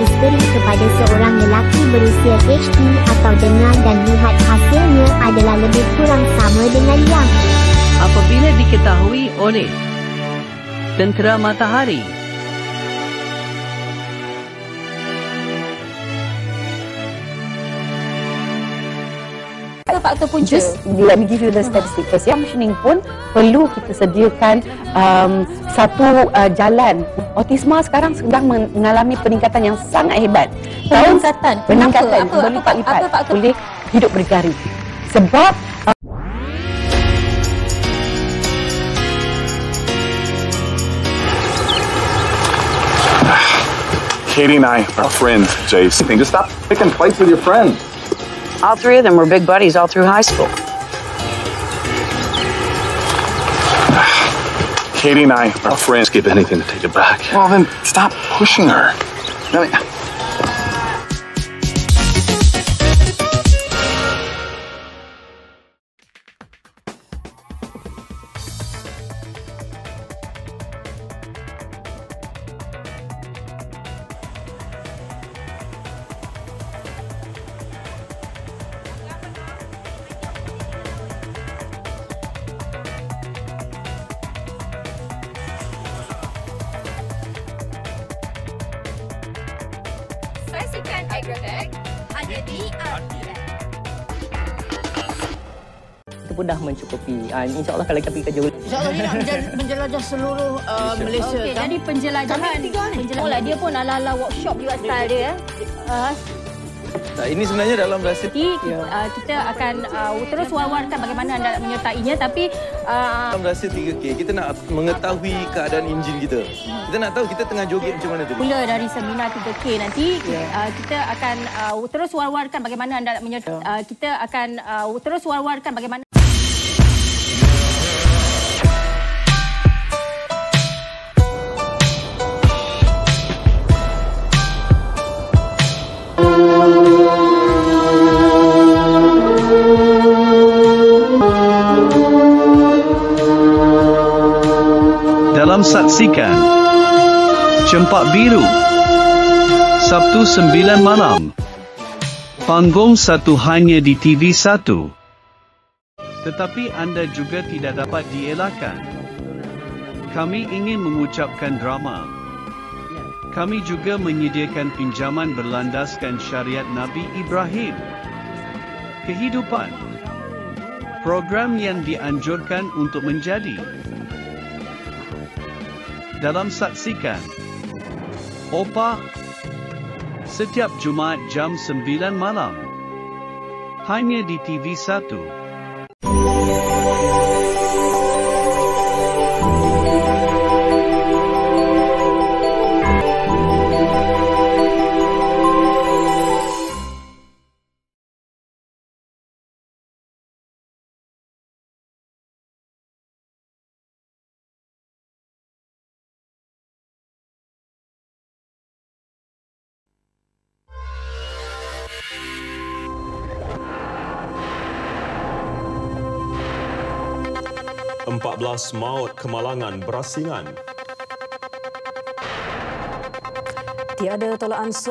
isteri kepada seorang lelaki berusia HD atau dengar dan lihat hasilnya adalah lebih kurang sama dengan yang apabila diketahui oleh tentera matahari. Faktor punca. Just let me give you the statistic first. Yang functioning pun perlu kita sediakan satu jalan. Autisma sekarang sedang mengalami peningkatan yang sangat hebat. Peningkatan berlipat-lipat boleh hidup berdikari. Sebab Katie and I are friends, Jace. Just stop picking fights with your friends. All three of them were big buddies all through high school. Katie and I are friends. Give anything to take it back. Well, then stop pushing her. Saksikan Agrotech hanya di RTM. Itu pun dah mencukupi. InsyaAllah kalau kita pergi kerja. InsyaAllah dia nak menjelajah seluruh Malaysia. Okey, jadi penjelajahan. Dia pun ala-ala workshop juga style dia. Ini sebenarnya dalam rahsia. Kita akan terus war-warkan bagaimana anda menyertainya, tapi dalam rahsia 3K, kita nak mengetahui keadaan enjin kita. Kita nak tahu kita tengah joget macam mana tadi. Mula dari seminar 3K nanti, kita akan terus war-warkan bagaimana anda kita akan terus war-warkan bagaimana. Dalam saksikan Cempak Biru Sabtu 9 malam. Panggung 1 hanya di TV1. Tetapi anda juga tidak dapat dielakkan. Kami ingin mengucapkan drama. Kami juga menyediakan pinjaman berlandaskan syariat Nabi Ibrahim. Kehidupan. Program yang dianjurkan untuk menjadi. Dalam saksikan Opa setiap Jumaat jam 9 malam hanya di TV1. Empat maut kemalangan berasingan. Tiada tolak ansur.